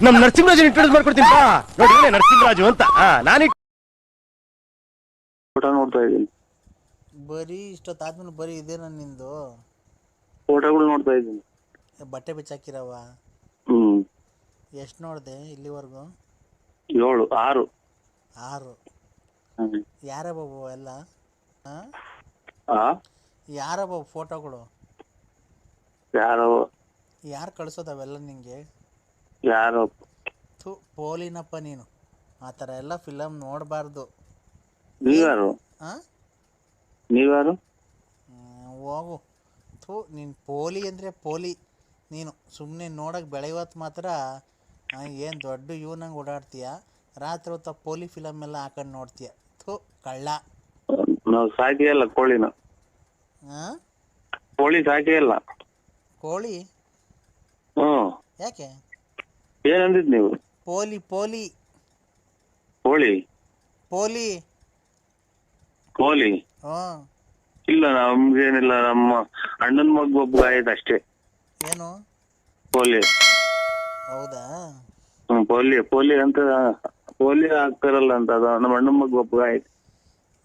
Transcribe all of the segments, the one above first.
ನಮ್ ನರಸಿಂಹರಾಜ್ ಇಂಟ್ರೊಡ್ಯೂಸ್ ಮಾಡ್ಕೊಡ್ತೀನಿ ಬಾ. ನೋಡಿ ನರಸಿಂಹರಾಜು ಅಂತ. ನಾನು ಫೋಟೋ ನೋಡ್ತಾ ಇದ್ದೀನಿ. ಬರೀ ಇಷ್ಟೊತ್ತಾದ್ಮೇಲೆ ಬರೀ ಇದೇನ ನಿಂದು? ಫೋಟೋಗಳು ನೋಡ್ತಾ ಇದ್ದೀನಿ. ಬಟ್ಟೆ ಬಿಚ್ಚಾಕಿರವ? ಹ್ಮ್. ಎಷ್ಟು ನೋಡಿದೆ ಇಲ್ಲಿವರೆಗೂ? 7 6. 6. ಯಾರ ಬಾಬು ಎಲ್ಲ? ಯಾರ ಬಾಬು ಫೋಟೋಗಳು? ಯಾರೋ ಯಾರು ಕಳ್ಸೋದವೆಲ್ಲ ನಿಂಗೆ? ಯಾರೋ ಪೋಲಿನಪ್ಪ ನೀನು. ಆ ಥರ ಎಲ್ಲ ಫಿಲಮ್ ನೋಡಬಾರ್ದು. ನೀವ್ಯಾರು? ಹೋಗು. ನೀನು ಪೋಲಿ ಅಂದರೆ ಪೋಲಿ. ನೀನು ಸುಮ್ಮನೆ ನೋಡೋಕೆ ಬೆಳೆಯವತ್ತು ಮಾತ್ರ ಏನು ದೊಡ್ಡ ಇವನಂಗೆ ಓಡಾಡ್ತೀಯ. ರಾತ್ರಿ ಹೊತ್ತು ಪೋಲಿ ಫಿಲಮ್ ಎಲ್ಲ ಹಾಕೊಂಡು ನೋಡ್ತೀಯ. ಕಳ್ಳ. ನಾವು ಸಾಕಿ ಅಲ್ಲ ಕೋಳಿನ. ಕೋಳಿ ಸಾಕಿ ಅಲ್ಲ. ಕೋಳಿ? ಯಾಕೆ? ಏನಂದಿದ್ ನೀವು? ಪೋಲಿ ಪೋಲಿ ಕೋಳಿ ಪೋಲಿ. ಕೋಳಿ ಇಲ್ಲ, ನಮ್ಗೇನಿಲ್ಲ. ನಮ್ಮ ಅಣ್ಣನ ಮಗ ಒಬ್ಬ ಆಯ್ತು ಅಷ್ಟೇ. ಏನು ಪೋಲಿ? ಹೌದಾ? ಪೋಲಿ ಅಂತ ಪೋಲಿ ಆಗ್ತಾರಲ್ಲ ಅಂತ, ಅದು ನಮ್ಮ ಅಣ್ಣನ ಮಗ ಒಬ್ಬ ಆಯ್ತು.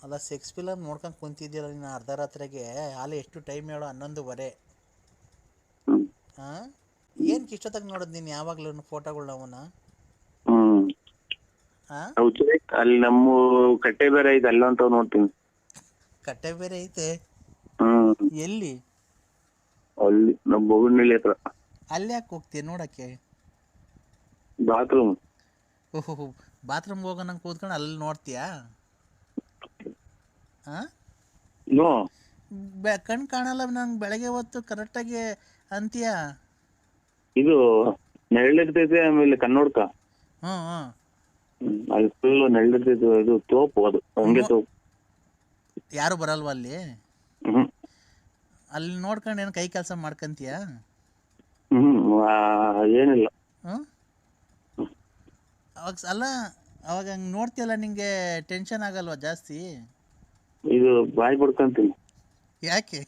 ಅಲ್ಲ, ಸೆಕ್ಸ್ ಫಿಲಮ್ ನೋಡ್ಕೊಂಡು ಕುಂತಿದ್ದೀರ ನೀನು ಅರ್ಧ ರಾತ್ರಿಗೆ. ಅಲ್ಲಿ ಎಷ್ಟು ಟೈಮ್ ಹೇಳೋ? 11:15. ಏನಕ್ಕೆ ಇಷ್ಟೊತ್ತಾಗ ನೋಡೋದು ನೀನು ಯಾವಾಗ್ಲೂ ಫೋಟೋಗಳು ಅವನ? ಅಲ್ಲಿ ನಮ್ಮ ಕಟ್ಟೆ ಬೇರೆ ಐತೆ, ಅಲ್ಲ ಅಂತ ನೋಡ್ತೀನಿ. ಕಟ್ಟೆ ಬೇರೆ ಐತೆ? ಎಲ್ಲಿ? ಅಲ್ಲಿ ನಮ್ಮ ಬೊಗನಹಳ್ಳಿ ಹತ್ರ. ಅಲ್ಲಿ ಯಾಕೆ ಹೋಗ್ತೀಯ ನೋಡಕ್ಕೆ? ಬಾತ್ರೂಮ್. ಓಹೋ, ಬಾತ್ರೂಮ್ಗೆ ಹೋಗೋ ನಂಗೆ ಕೂತ್ಕೊಂಡು ಅಲ್ಲಿ ನೋಡ್ತೀಯಾ? ಕಣ್ ಕಾಣಲ್ಲ ನಂಗೆ ಬೆಳಗ್ಗೆ ಹೊತ್ತು ಕರೆಕ್ಟಾಗಿ ಅಂತೀಯ. ಇದು ನೆರಳಿರ್ತೈತೆ, ಆಮೇಲೆ ಕನ್ನೋಡ್ಕ. ಅಲ್ಲಿ ಫುಲ್ ನೆರಳಿರ್ತೈತೆ. ಇದು ತೋಪು, ಅದು ಹಂಗೆ ತೋಪು. ಯಾರು ಬರಲ್ವಾ ಅಲ್ಲಿ? ಅಲ್ಲಿ ನೋಡ್ಕೊಂಡು ಏನು ಕೈ ಕೆಲಸ ಮಾಡ್ಕೊಂತೀಯ? ಏನಿಲ್ಲ. ಅಲ್ಲ, ಅವಾಗ ಹಂಗೆ ನೋಡ್ತೀಯಲ್ಲ, ನಿಂಗೆ ಟೆನ್ಷನ್ ಆಗಲ್ವಾ ಜಾಸ್ತಿ? ಇದು ಬಾಯಿ ಬಿಡ್ಕೊಂತೀನಿ. ಯಾಕೆ?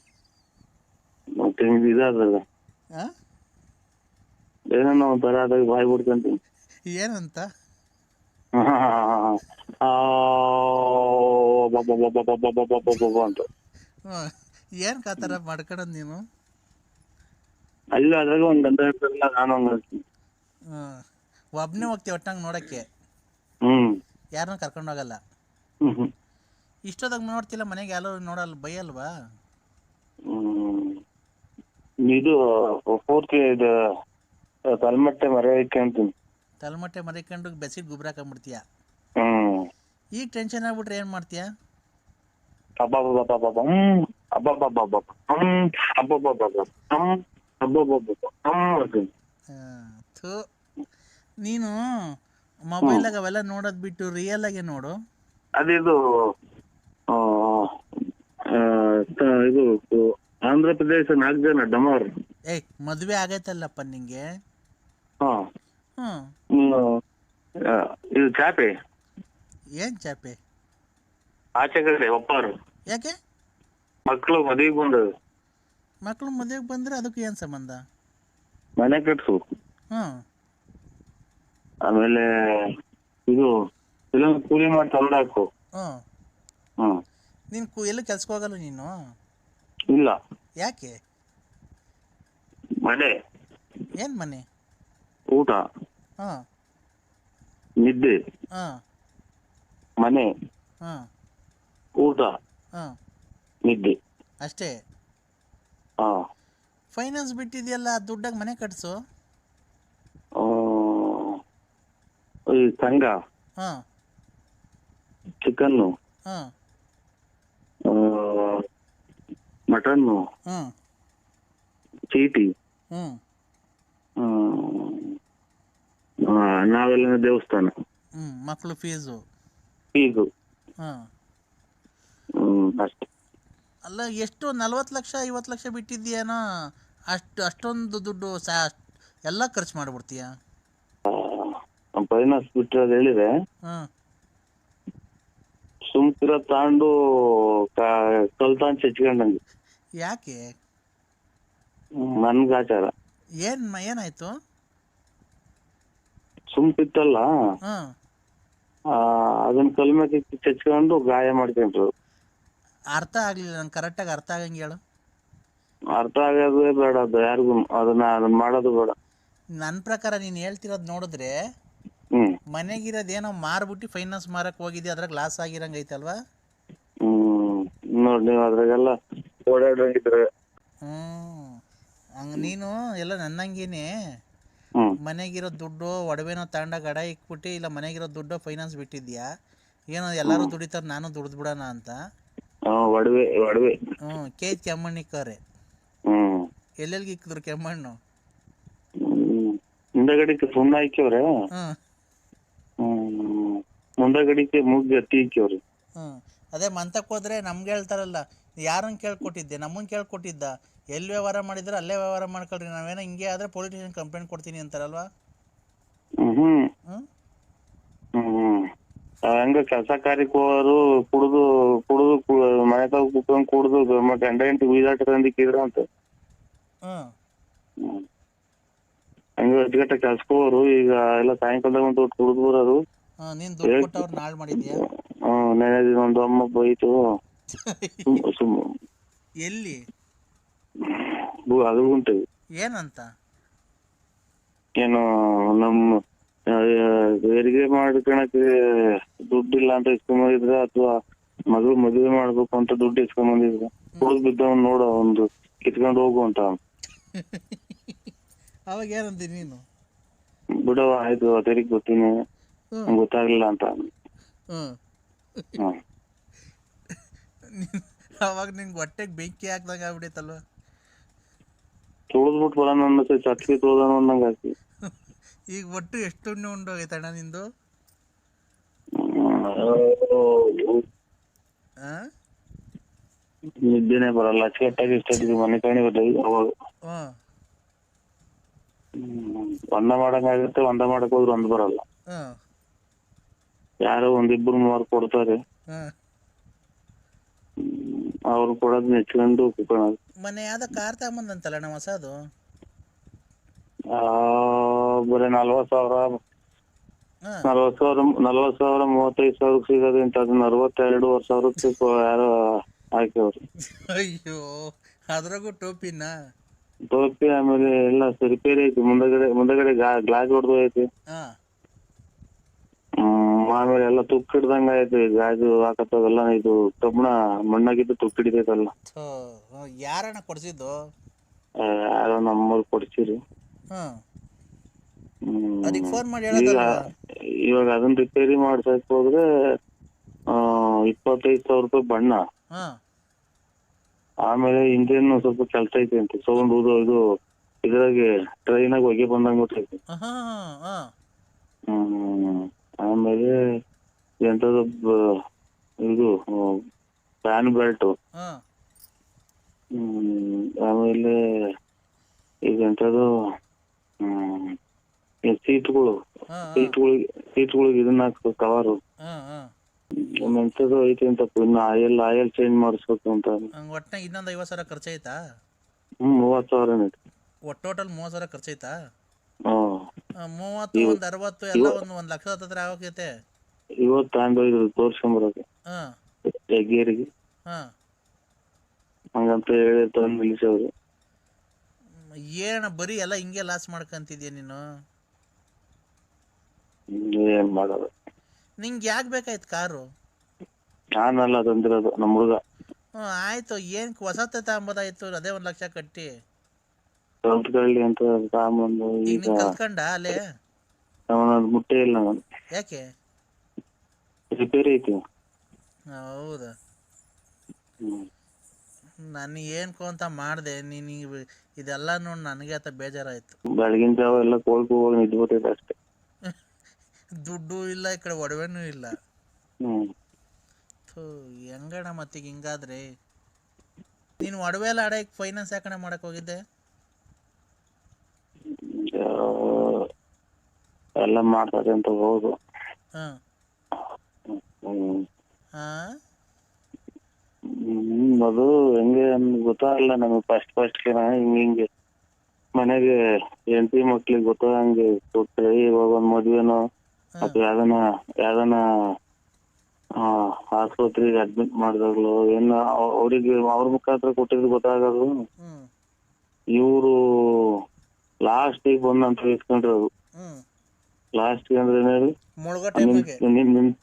ಮತ್ತೆ ಇದಾದಲ್ಲ, ಏನೋ ಒಂಥರ ಆದಾಗ ಬಾಯಿ ಬಿಡ್ಕೊಂತೀನಿ. ಏನಂತ? ಅಂತ. ಏನಕ್ಕೆ ಆ ಥರ ಮಾಡ್ಕೊಳೋದು ನೀನು? ಅಲ್ಲ, ಅದ್ರಾಗ ಒಂದು ಗಂಧ ಇರ್ತಾರಲ್ಲ, ನಾನು ಹಂಗೆ ಒಬ್ಬನೇ ಹೋಗ್ತೀವಿ ಒಟ್ಟಂಗೆ ನೋಡೋಕ್ಕೆ? ಯಾರನ್ನೂ ಕರ್ಕೊಂಡು ಹೋಗಲ್ಲ? ಇಷ್ಟೊತ್ತಾಗ ನೋಡ್ತಿಲ್ಲ, ಮನೆಗೆ ಯಾರು ನೋಡಲ್ಲ, ಬೈಯಲ್ವಾ? ಇದು ಪೂರ್ತಿ ಇದು ತಲೆಮಟ್ಟೆ ಮರೆಯಕ್ಕೆ ಅಂತೀನಿ. ತಲೆಮಟ್ಟೆ ಮರಿಕೊಂಡು ಬೆಸಿಟ್ ಗುಬ್ರ ಹಾಕೊಂಡ್ಬಿಡ್ತೀಯ? ಈಗ ಟೆನ್ಷನ್ ಆಗ್ಬಿಟ್ರೆ ಏನು ಮಾಡ್ತೀಯ? ನೀನು ಮೊಬೈಲಾಗ ಅವೆಲ್ಲ ನೋಡೋದು ಬಿಟ್ಟು ರಿಯಲ್ ಆಗಿ ನೋಡು. ಅದಿದು ಇದು ಆಂಧ್ರ ಪ್ರದೇಶ 4 ಜನ ಡಮಾರ್. ಮದುವೆ ಆಗೈತಲ್ಲಪ್ಪ ನಿಂಗೆ? ಇದು ಚಾಪೆ. ಏನ್ ಚಾಪೆ? ಆಚೆ ಕಡೆ ಒಪ್ಪಾರು. ಯಾಕೆ? ಮಕ್ಕಳು ಮದುವೆಗೆ ಬಂದವು. ಮಕ್ಕಳು ಮದುವೆಗೆ ಬಂದ್ರೆ ಅದಕ್ಕೆ ಏನ್ ಸಂಬಂಧ? ಮನೆ ಕಟ್ಸು. ಆಮೇಲೆ ಇದು ಫಿಲಮ್ ಕೂಲಿ ಮಾಡಿ ತಂದಾಕು. ನೀನ್ ಎಲ್ಲೂ ಕೆಲ್ಸಕ್ಕೆ ಹೋಗಲ್ಲ ನೀನು? ಇಲ್ಲ. ಯಾಕೆ? ಮನೆ. ಏನ್ ಮನೆ? ಊಟ, ನಿದ್ದೆ, ಮನೆ, ಊಟ, ನಿದ್ದೆ ಅಷ್ಟೇ? ಫೈನಾನ್ಸ್ ಬಿಟ್ಟಿದೆಯಲ್ಲ, ದುಡ್ಡಾಗ ಮನೆ ಕಟ್ಸು. ಈ ಸಂಘ, ಚಿಕನ್ನು, ಮಟನ್ನು, ಚೀಟಿ, ನಾವೆಲ್ಲ ದೇವಸ್ಥಾನ, ಮಕ್ಕಳು ಫೀಸು. ಅಷ್ಟೇ. ಅಲ್ಲ, ಎಷ್ಟು 40 ಲಕ್ಷ 50 ಲಕ್ಷ ಬಿಟ್ಟಿದ್ದೀಯನೋ? ಅಷ್ಟೊಂದು ದುಡ್ಡು ಎಲ್ಲ ಖರ್ಚು ಮಾಡಿಬಿಡ್ತೀಯ? ಫೈನಾನ್ಸ್ ಬಿಟ್ಟರೆ ಅದು ಹೇಳಿದೆ, ಸುಮ್ಕಿರ ತಾಂಡು ಕಲ್ತಾನ್ ಚಚ್ಕೊಂಡಂಗೆ. ಯಾಕೆ? ನನ್ಗಾಚಾರ. ಏನಾಯ್ತು? ಸುಂಪಿತ್ತಲ್ಲ ಹಾಂ, ಅದನ್ನ ಕಲ್ಮೇಲೆ ಚಚ್ಕೊಂಡು ಗಾಯ ಮಾಡ್ಕೊಂಡ್ರು. ಅರ್ಥ ಆಗಲಿಲ್ಲ ನಂಗೆ ಕರೆಕ್ಟಾಗಿ ಅರ್ಥ ಆಗಂಗೆ ಹೇಳು. ಅರ್ಥ ಆಗೋದೇ ಬೇಡ, ಅದು ಯಾರಿಗೂ ಅದನ್ನ ಮಾಡೋದು ಬೇಡ. ನನ್ನ ಪ್ರಕಾರ ನೀನು ಹೇಳ್ತಿರೋದು ನೋಡಿದ್ರೆ ಹ್ಮ್ ಮನೆಗಿರೋದೇನೋ ಮಾರ್ಬಿಟ್ಟು ಫೈನಾನ್ಸ್ ಮಾರಕ್ಕೆ ಹೋಗಿದ್ದೆ, ಅದ್ರಾಗ ಲಾಸ್ ಆಗಿರಂಗೆ ಐತಲ್ವಾ? ನೋಡಿ ನೀವು ಅದ್ರಾಗೆಲ್ಲ ಓಡಾಡಿದ್ರೆ. ಹ್ಞೂ, ಹಂಗೆ ನೀನು ಎಲ್ಲ ನನ್ನಂಗೇನೆ ಹ್ಮ್ ಮನೆಗಿರೋ ದುಡ್ಡು ಒಡವೆನೋ ತಗೊಂಡಾಗ ಅಡ ಇಕ್ಬಿಟ್ಟು, ಇಲ್ಲ ಮನೆಗಿರೋ ದುಡ್ಡು ಫೈನಾನ್ಸ್ ಬಿಟ್ಟಿದ್ಯಾ, ಏನೋ ಎಲ್ಲರೂ ದುಡಿತಾರೆ ನಾನು ದುಡ್ದು ಬಿಡೋಣ ಅಂತ. ಒಡವೆ ಒಡವೆ. ಹ್ಞೂ, ಕೇಜ್ ಕೆಮ್ಮಣ್ಣಿಕ್ಕವ್ರೆ. ಹ್ಮ್ ಎಲ್ಲೆಲ್ಗೆ ಇಕ್ಕಿದ್ರು ಕೆಮ್ಮಣ್ಣು? ಮುಂದಗಡಿಕೆ ಸುಣ್ಣ ಹಾಕ್ಯವ್ರೆ. ಹ್ಞೂ ಮುಂದಗಡಿಕೆ ಮುಗ್ಗಿ ಅತ್ತಿ ಹಾಕ್ಯವ್ರಿ. ಹ್ಞೂ, ಅದೇ ಮಂತಕ್ಕೆ ಹೋದ್ರೆ ನಮ್ಗೆ ಹೇಳ್ತಾರಲ್ಲ, ಯಾರನ್ನು ಕೇಳ್ಕೊಟ್ಟಿದ್ದೆ? ನಮ್ಮನ್ನು ಕೇಳ್ಕೊಟ್ಟಿದ್ದ? ಎಲ್ಲಿ ವ್ಯವಹಾರ ಮಾಡಿದ್ರೆ ಅಲ್ಲೇ ವ್ಯವಹಾರ ಮಾಡ್ಕೊಳ್ರಿ, ನಾವೇನೋ ಹಿಂಗೆ ಆದರೆ ಪೊಲೀಸ್ ಸ್ಟೇಷನ್ ಕಂಪ್ಲೇಂಟ್ ಕೊಡ್ತೀನಿ ಅಂತಾರಲ್ವಾ? ಹ್ಮ್ ಹ್ಞೂ, ಹ್ಮ್ ಹಂಗ ಕೆಲಸ ಕಾರ್ಯಕ್ಕೆ ಹೋಗೋರು ಕುಡ್ದು ಕುಡ್ದು ಮನೆ ತಾವ ಕುತ್ಕೊಂಡ್ ಕುಡ್ದು ಗಂಡ ಹೆಂಡತಿ ಬೀದಾಟ ತಂದಿಕ್ಕಿದ್ರ ಅಂತ. ಹ್ಞೂ, ಹಂಗ ಅಜ್ಗಟ್ಟ ಕೆಲ್ಸಕ್ಕೆ ಹೋಗೋರು ಈಗ ಎಲ್ಲ ಸಾಯಂಕಾಲದಾಗ ಒಂದು ಕುಡ್ದು ಬರೋರು. ಹಾಂ, ನೀನು ದುಡ್ಡು ಕೊಟ್ಟವ್ರು ನಾಳೆ ಮಾಡಿದ್ಯಾ? ನೆನೆ ದಿನ ಒಂದು ಅಮ್ಮ ಬೈತು. ಎಲ್ಲಿ? ಅದು ಉಂಟು. ಏನಂತ? ಏನು ನಮ್ಮ ಹೆರಿಗೆ ಮಾಡ್ಕೊಳಕ್ಕೆ ದುಡ್ಡಿಲ್ಲ ಅಂತ ಇಸ್ಕೊಂಬಂದಿದ್ರ, ಅಥವಾ ಮಗಳು ಮದುವೆ ಮಾಡ್ಬೇಕು ಅಂತ ದುಡ್ಡು ಇಸ್ಕೊಂಬಂದಿದ್ರ. ಕುಡಿದ್ ಬಿದ್ದವನ್ ನೋಡ ಒಂದು ಕಿತ್ಕೊಂಡ್ ಹೋಗು ಅಂತ. ಅವಾಗ ಏನಂತ ನೀನು? ಬಿಡವ ಆಯ್ತು ತೆರಿಗೆ ಗೊತ್ತೀನಿ, ಗೊತ್ತಾಗ್ಲಿಲ್ಲ ಅಂತ. ಹ್ಮ್ ಅವಾಗ ನಿಂಗೆ ಹೊಟ್ಟೆಗೆ ಬೆಂಕಿ ಹಾಕ್ದಂಗ ಆಗ್ಬಿಡೈತಲ್ವ? ತುಳಿದ್ಬಿಟ್ಟು ಬರೋಣ ಅನ್ನೋ ಚಟ್ಲಿ ತುಳ್ದಾನ ಅನ್ನಂಗ ಹಾಕಿ. ಈಗ ಒಟ್ಟು ಎಷ್ಟು ಉಣ್ಣೆ ಉಂಡೋಗೈತಣ್ಣ ನಿಂದು? ನಿದ್ದೆನೆ ಬರಲ್ಲ, ಅಚ್ಚುಕಟ್ಟಾಗಿ ಇಷ್ಟೊತ್ತಿಗೆ ಮನೆ ಕಾಣಿ ಅವಾಗ. ಒಂದ ಮಾಡಂಗಾಗುತ್ತೆ, ಒಂದ ಮಾಡಕ್ ಹೋದ್ರೆ ಒಂದ್ ಬರಲ್ಲ. ಯಾರೋ ಒಂದಿಬ್ರು ಮೂವರು ಕೊಡ್ತಾರೆ, ಅವ್ರು ಕೊಡೋದ್ ನೆಚ್ಕೊಂಡು ಕುತ್ಕೊಳ್ಳೋದು. ಮನೆ ಯಾವ್ದೋ ಕಾರ್ ತಗೊಂಬಂದಂತಲ್ಲ ನಮ್ಮ ಹೊಸದು? ಬರೀ 40,000 35,000 ಸಿಗೋದು ಅಂತ, ಅದನ್ನ 62,000 ಯಾರೋ ಹಾಕ್ಯವ್ರು. ಅಯ್ಯೋ, ಅದ್ರಾಗೂ ಟೋಪಿನ? ಟೋಪಿ, ಆಮೇಲೆ ಎಲ್ಲ ರಿಪೇರಿ ಐತಿ. ಮುಂದಗಡೆ ಗ್ಲಾಸ್ ಹೊಡೆದು ಐತಿ. ಆಮೇಲೆ ಎಲ್ಲ ತುಕ್ಕು ಹಿಡ್ದಂಗ ಐತಿ. ಗಾಜು ಹಾಕತ್ತವೆಲ್ಲ ಇದು ಕಬ್ಬಣ ಮಣ್ಣಾಗಿದ್ದು ತುಕ್ಕು ಹಿಡಿತೈತಲ್ಲ. ಯಾರಣ್ಣ ಕೊಡ್ಸಿದ್ದು? ಯಾರೋ ನಮ್ಮವ್ರು ಕೊಡ್ಸಿರಿ. ಇವಾಗ ಅದನ್ನ ರಿಪೇರಿ ಮಾಡ್ಸಕ್ ಹೋದ್ರೆ 25,000 ರೂಪಾಯಿ ಬಣ್ಣ. ಆಮೇಲೆ ಇಂಜಿನ್ ಸ್ವಲ್ಪ ಕೆಲ್ಸ ಐತಿ ಅಂತ, ಸೌಂಡ್ ಇದು ಇದ್ರಾಗೆ ಟ್ರೈನಾಗ ಹೊಗೆ ಬಂದಂಗ ಗೊತ್ತೈತಿ. ಆಮೇಲೆ ಎಂತದ ಇದು ಫ್ಯಾನ್ ಬೆಲ್ಟ್. ಆಮೇಲೆ ಈಗ ಎಂತದು ಸೀಟ್ಗಳಿಗೆ ಇದನ್ನ ಹಾಕ್ಬೇಕು, ಕವರು. ಎಂತದು ಐತಿ ಅಂತ, ಇನ್ನು ಆಯಲ್ ಚೇಂಜ್ ಮಾಡಿಸ್ಬೇಕು ಅಂತ. ಒಟ್ನಾಗ ಇನ್ನೊಂದು 50,000 ಖರ್ಚೈತಾ? 30,000 ಐತಿ. ಒಟ್ಟು ಟೋಟಲ್ 30,000 ಖರ್ಚೈತಾ? 30 ಒಂದು 60 ಎಲ್ಲ ಒಂದು ಲಕ್ಷ ಹತ್ರ ಆಗೋಕೈತೆ. ಇವತ್ತು ತಗೊಂಡೋಗಿದ್ರು ತೋರ್ಸ್ಕೊಂಬರಕ್ಕೆ ಹೆಗ್ಗೇರಿಗೆ. ಹಂಗಂತ ಹೇಳಿ ತಂದು ನಿಲ್ಲಿಸವ್ರು. ಏನಣ್ಣ ಬರೀ ಎಲ್ಲ ಹಿಂಗೆ ಲಾಸ್ ಮಾಡ್ಕಂತಿದ್ಯಾ ನೀನು? ಏನ್ ಮಾಡೋದು? ನಿಂಗೆ ಯಾಕೆ ಬೇಕಾಯ್ತು ಕಾರು? ನಾನಲ್ಲ ತಂದಿರೋದು, ನಮ್ಮ ಹುಡುಗ. ಆಯ್ತು, ಏನ್ ಹೊಸತೆ ತಗೊಂಬೋದಾಯ್ತು, ಅದೇ 1 ಲಕ್ಷ ಕಟ್ಟಿ ಕಲ್ತ್ಕೊಳ್ಳಿ ಅಂತ ತಗೊಂಬಂದು. ಈಗ ಕಲ್ತ್ಕೊಂಡ ಅಲ್ಲೇ ಮುಟ್ಟೆ ಇಲ್ಲ ನಾನು. ಯಾಕೆ? ರಿಪೇರಿ ಐತಿ. ಹೌದಾ? ನಾನು ಏನ್ಕೋ ಅಂತ ಮಾಡಿದೆ, ನೀನು ಇದೆಲ್ಲ ನೋಡಿ ನನಗೆ ಆತ ಬೇಜಾರಾಯ್ತು. ಬೆಳಗಿನ ಜಾವ ಎಲ್ಲ ಕೋಲ್ಕು ಹೋಗಿ ನಿದ್ಬಿಟ್ಟೈತೆ ಅಷ್ಟೇ. ದುಡ್ಡು ಇಲ್ಲ, ಈ ಕಡೆ ಒಡವೆನೂ ಇಲ್ಲ. ಹೆಂಗಣ ಮತ್ತೀಗ ಹಿಂಗಾದ್ರೆ? ನೀನು ಒಡವೆ ಎಲ್ಲ ಅಡಕ್ಕೆ ಫೈನಾನ್ಸ್ ಯಾಕಣ ಮಾಡಕ್ ಹೋಗಿದ್ದೆ? ಎಲ್ಲ ಮಾಡ್ತಾರೆ ಅಂತ ಹೋಗುದು. ಅದು ಹೆಂಗೆ ಗೊತ್ತಾಗಲ್ಲ ನಮಗೆ ಫಸ್ಟ್ ಹಿಂಗೆ ಮನೆಗೆ ಹೆಂಡತಿ ಮಕ್ಳಿಗೆ ಗೊತ್ತಾಗಂಗೆ ಕೊಟ್ರೆ ಇವಾಗ ಒಂದ್ ಮದ್ವೆನೋ ಅಥವಾ ಯಾವ್ದನ ಆಸ್ಪತ್ರೆಗೆ ಅಡ್ಮಿಟ್ ಮಾಡಿದಾಗ್ಲು ಏನ ಅವ್ರಿಗೆ ಅವ್ರ ಮುಖಾಂತರ ಕೊಟ್ಟಿದ್ದು ಗೊತ್ತಾಗೋದು. ಇವ್ರು ಲಾಸ್ಟಿಗೆ ಬಂದಂತ ಇಸ್ಕೊಂಡಿರೋದು. ಲಾಸ್ಟಿಗೆ ಅಂದ್ರೆ ಹೇಳಿ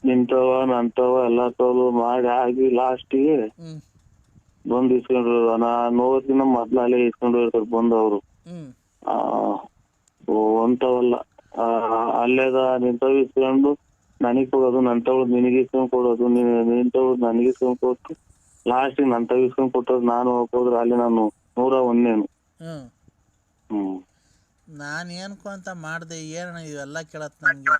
ನಿಂತವ ನಂತವ ಎಲ್ಲಾ ತೋಲು ಮಾಡಿ ಆಗಿ ಲಾಸ್ಟಿಗೆ ಬಂದ್ ಇಸ್ಕೊಂಡಿರೋದು. ನೋದಿನ ಮೊದ್ಲು ಅಲ್ಲೇ ಇಸ್ಕೊಂಡು ಇರ್ತಾರೆ ಬಂದು ಅವರು ಅಂತವಲ್ಲ ಅಲ್ಲೇದ ನಿಂತವ್ ಇಸ್ಕೊಂಡು ನನಗ್ ಕೊಡೋದು, ನಂತವ್ ನಿನಗೆ ಇಸ್ಕೊಂಡ್ ಕೊಡೋದು, ನಿಂತವ್ ನನಗೆ ಇಸ್ಕೊಂಡ್ ಕೊಟ್ಟು ಲಾಸ್ಟ್ ನಂತವ್ ಇಸ್ಕೊಂಡ್ ಕೊಟ್ಟೋದು. ನಾನು ಹೋಗೋದ್ರೆ ಅಲ್ಲಿ ನಾನು 101ನೇನು. ನಾನು ಏನ್ಕೊ ಅಂತ ಮಾಡ್ದೆ ಏನ ಇವೆಲ್ಲ ಕೇಳತ್ ನನ್ಗೆ.